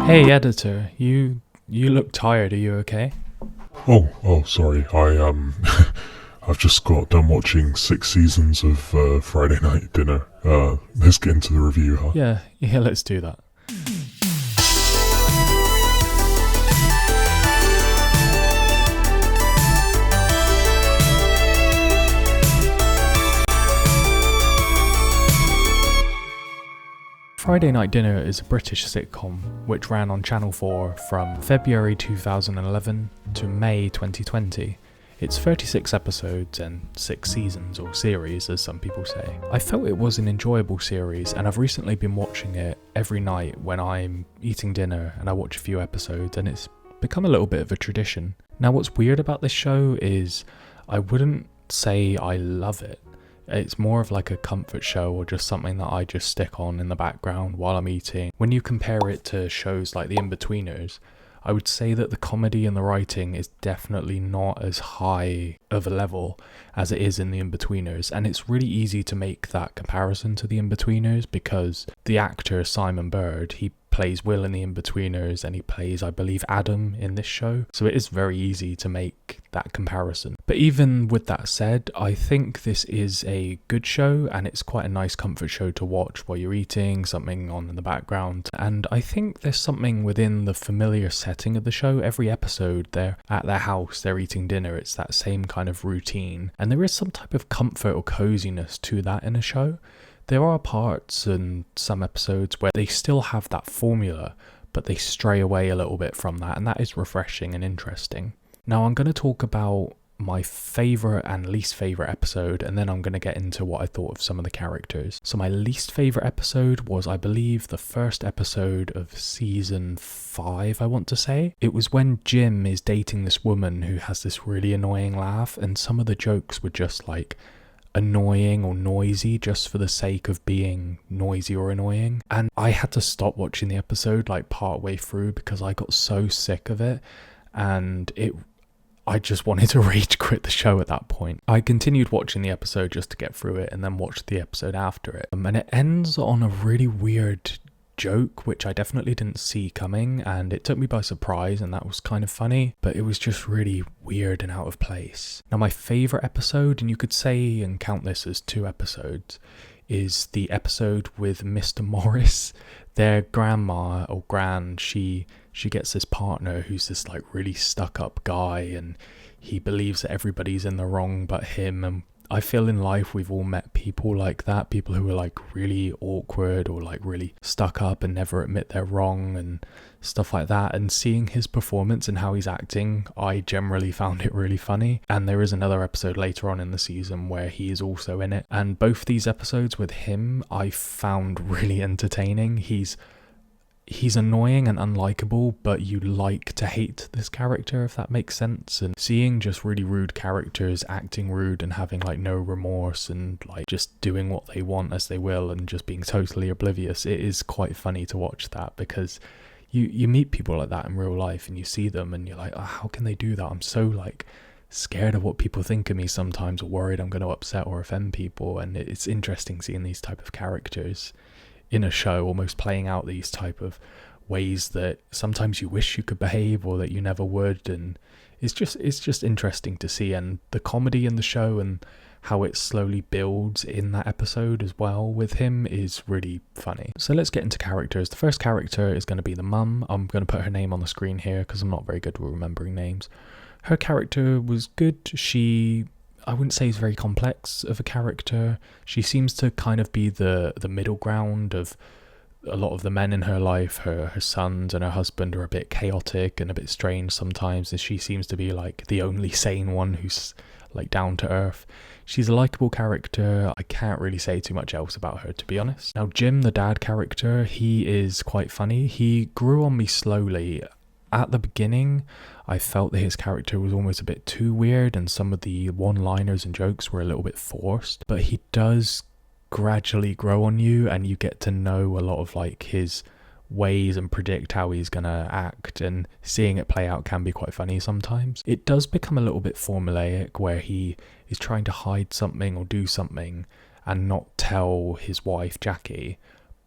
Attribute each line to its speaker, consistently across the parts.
Speaker 1: Hey editor, you look tired. Are you okay?
Speaker 2: Oh, sorry. I've just got done watching 6 seasons of Friday Night Dinner. Let's get into the review, huh?
Speaker 1: Yeah, let's do that. Friday Night Dinner is a British sitcom which ran on Channel 4 from February 2011 to May 2020. It's 36 episodes and 6 seasons, or series as some people say. I felt it was an enjoyable series, and I've recently been watching it every night when I'm eating dinner and I watch a few episodes, and it's become a little bit of a tradition. Now what's weird about this show is I wouldn't say I love it. It's more of like a comfort show or just something that I just stick on in the background while I'm eating. When you compare it to shows like The Inbetweeners, I would say that the comedy and the writing is definitely not as high of a level as it is in The Inbetweeners, and it's really easy to make that comparison to The Inbetweeners because the actor Simon Bird, he plays Will in The Inbetweeners and he plays, I believe, Adam in this show, so it is very easy to make that comparison. But even with that said, I think this is a good show and it's quite a nice comfort show to watch while you're eating, something on in the background, and I think there's something within the familiar setting of the show. Every episode they're at their house, they're eating dinner, it's that same kind of routine, and there is some type of comfort or coziness to that in a show. There are parts in some episodes where they still have that formula, but they stray away a little bit from that, and that is refreshing and interesting. Now I'm going to talk about my favourite and least favourite episode, and then I'm going to get into what I thought of some of the characters. So my least favourite episode was, I believe, the first episode of season 5, I want to say. It was when Jim is dating this woman who has this really annoying laugh, and some of the jokes were just like annoying or noisy just for the sake of being noisy or annoying, and I had to stop watching the episode like part way through because I got so sick of it, and I just wanted to rage quit the show at that point. I continued watching the episode just to get through it and then watched the episode after it, and it ends on a really weird joke which I definitely didn't see coming, and it took me by surprise, and that was kind of funny, but it was just really weird and out of place. Now my favourite episode, and you could say and count this as 2 episodes, is the episode with Mr. Morris. Their grandma or gran, she gets this partner who's this like really stuck up guy, and he believes that everybody's in the wrong but him, and I feel in life we've all met people like that, people who are like really awkward or like really stuck up and never admit they're wrong and stuff like that. And seeing his performance and how he's acting, I generally found it really funny. And there is another episode later on in the season where he is also in it, and both these episodes with him I found really entertaining. He's annoying and unlikable, but you like to hate this character, if that makes sense. And seeing just really rude characters acting rude and having like no remorse and like just doing what they want as they will and just being totally oblivious, it is quite funny to watch that, because you meet people like that in real life and you see them and you're like, oh, how can they do that? I'm so like scared of what people think of me sometimes, or worried I'm going to upset or offend people. And it's interesting seeing these type of characters in a show almost playing out these type of ways that sometimes you wish you could behave or that you never would, and it's just interesting to see. And the comedy in the show and how it slowly builds in that episode as well with him is really funny. So let's get into characters. The first character is going to be the mum. I'm going to put her name on the screen here because I'm not very good with remembering names. Her character was good. I wouldn't say is very complex of a character. She seems to kind of be the middle ground of a lot of the men in her life. Her sons and her husband are a bit chaotic and a bit strange sometimes, and she seems to be like the only sane one who's like down to earth. She's a likable character. I can't really say too much else about her, to be honest. Now Jim, the dad character, he is quite funny. He grew on me slowly. At the beginning, I felt that his character was almost a bit too weird and some of the one-liners and jokes were a little bit forced, but he does gradually grow on you and you get to know a lot of like his ways and predict how he's gonna act, and seeing it play out can be quite funny sometimes. It does become a little bit formulaic where he is trying to hide something or do something and not tell his wife Jackie,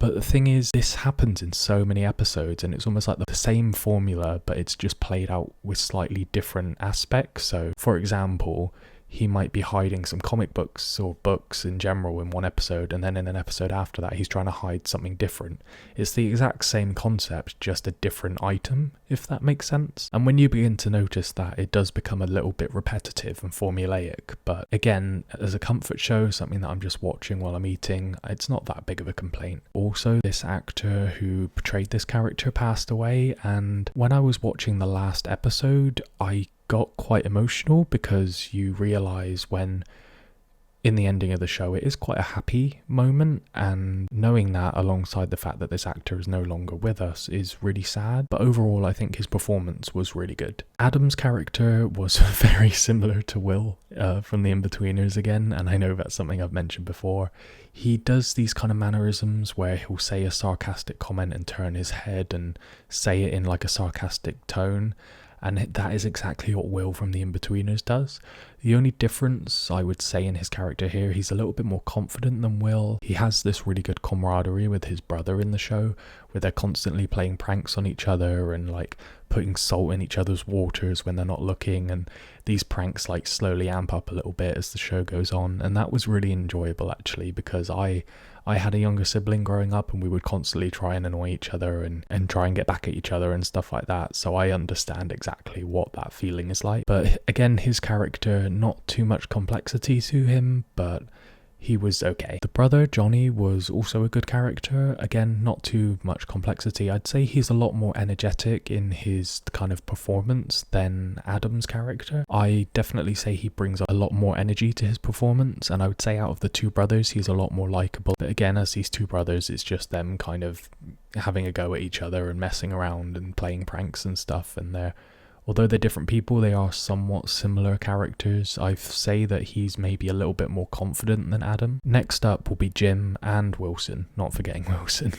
Speaker 1: But the thing is, this happens in so many episodes, and it's almost like the same formula, but it's just played out with slightly different aspects. So, for example, he might be hiding some comic books or books in general in one episode, and then in an episode after that he's trying to hide something different. It's the exact same concept, just a different item, if that makes sense. And when you begin to notice that, it does become a little bit repetitive and formulaic. But again, as a comfort show, something that I'm just watching while I'm eating, it's not that big of a complaint. Also, this actor who portrayed this character passed away, and when I was watching the last episode, I got quite emotional, because you realize when in the ending of the show it is quite a happy moment, and knowing that alongside the fact that this actor is no longer with us is really sad. But overall, I think his performance was really good. Adam's character was very similar to Will from The Inbetweeners again, and I know that's something I've mentioned before. He does these kind of mannerisms where he'll say a sarcastic comment and turn his head and say it in like a sarcastic tone. And that is exactly what Will from The Inbetweeners does. The only difference I would say in his character here, he's a little bit more confident than Will. He has this really good camaraderie with his brother in the show, where they're constantly playing pranks on each other and like putting salt in each other's waters when they're not looking, and these pranks like slowly amp up a little bit as the show goes on. And that was really enjoyable actually, because I had a younger sibling growing up, and we would constantly try and annoy each other and try and get back at each other and stuff like that. So I understand exactly what that feeling is like. But again, his character, not too much complexity to him, but he was okay. The brother, Johnny, was also a good character. Again, not too much complexity. I'd say he's a lot more energetic in his kind of performance than Adam's character. I definitely say he brings a lot more energy to his performance, and I would say out of the two brothers, he's a lot more likable. But again, as these two brothers, it's just them kind of having a go at each other and messing around and playing pranks and stuff, and although they're different people, they are somewhat similar characters. I say that he's maybe a little bit more confident than Adam. Next up will be Jim and Wilson, not forgetting Wilson.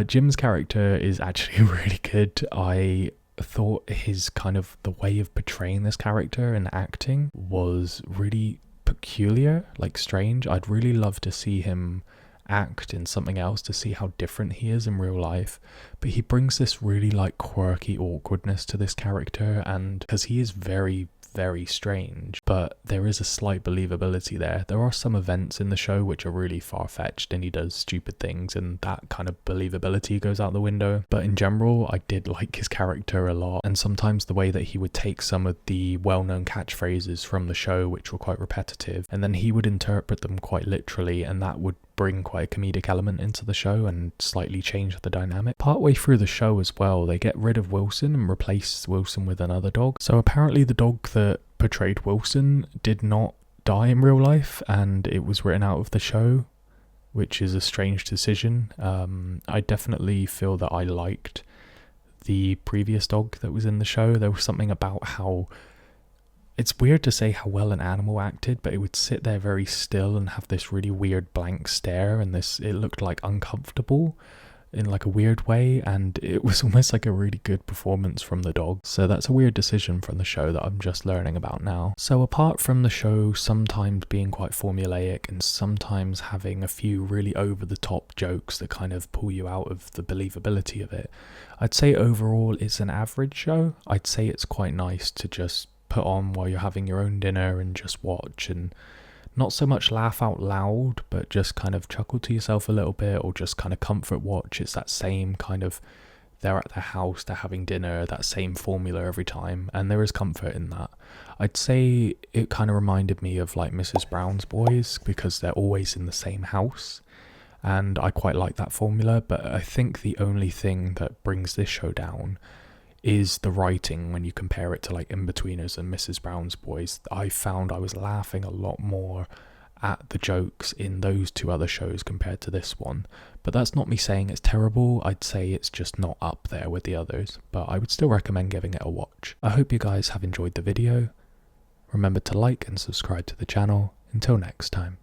Speaker 1: Jim's character is actually really good. I thought his kind of the way of portraying this character and acting was really peculiar, like strange. I'd really love to see him act in something else to see how different he is in real life, but he brings this really like quirky awkwardness to this character, and because he is very strange, but there is a slight believability there. There are some events in the show which are really far-fetched and he does stupid things, and that kind of believability goes out the window. But in general, I did like his character a lot, and sometimes the way that he would take some of the well-known catchphrases from the show, which were quite repetitive, and then he would interpret them quite literally, and that would bring quite a comedic element into the show and slightly change the dynamic. Partway through the show as well, they get rid of Wilson and replace Wilson with another dog. So apparently the dog that portrayed Wilson did not die in real life, and it was written out of the show, which is a strange decision. I definitely feel that I liked the previous dog that was in the show. There was something about how, it's weird to say how well an animal acted, but it would sit there very still and have this really weird blank stare, and it looked like uncomfortable in like a weird way, and it was almost like a really good performance from the dog. So that's a weird decision from the show that I'm just learning about now. So apart from the show sometimes being quite formulaic and sometimes having a few really over the top jokes that kind of pull you out of the believability of it, I'd say overall it's an average show. I'd say it's quite nice to just put on while you're having your own dinner and just watch, and not so much laugh out loud, but just kind of chuckle to yourself a little bit, or just kind of comfort watch. It's that same kind of, they're at their house, they're having dinner, that same formula every time, and there is comfort in that. I'd say it kind of reminded me of like Mrs. Brown's Boys, because they're always in the same house, and I quite like that formula. But I think the only thing that brings this show down is the writing when you compare it to like Inbetweeners and Mrs. Brown's Boys. I found I was laughing a lot more at the jokes in those two other shows compared to this one. But that's not me saying it's terrible. I'd say it's just not up there with the others, but I would still recommend giving it a watch. I hope you guys have enjoyed the video. Remember to like and subscribe to the channel. Until next time.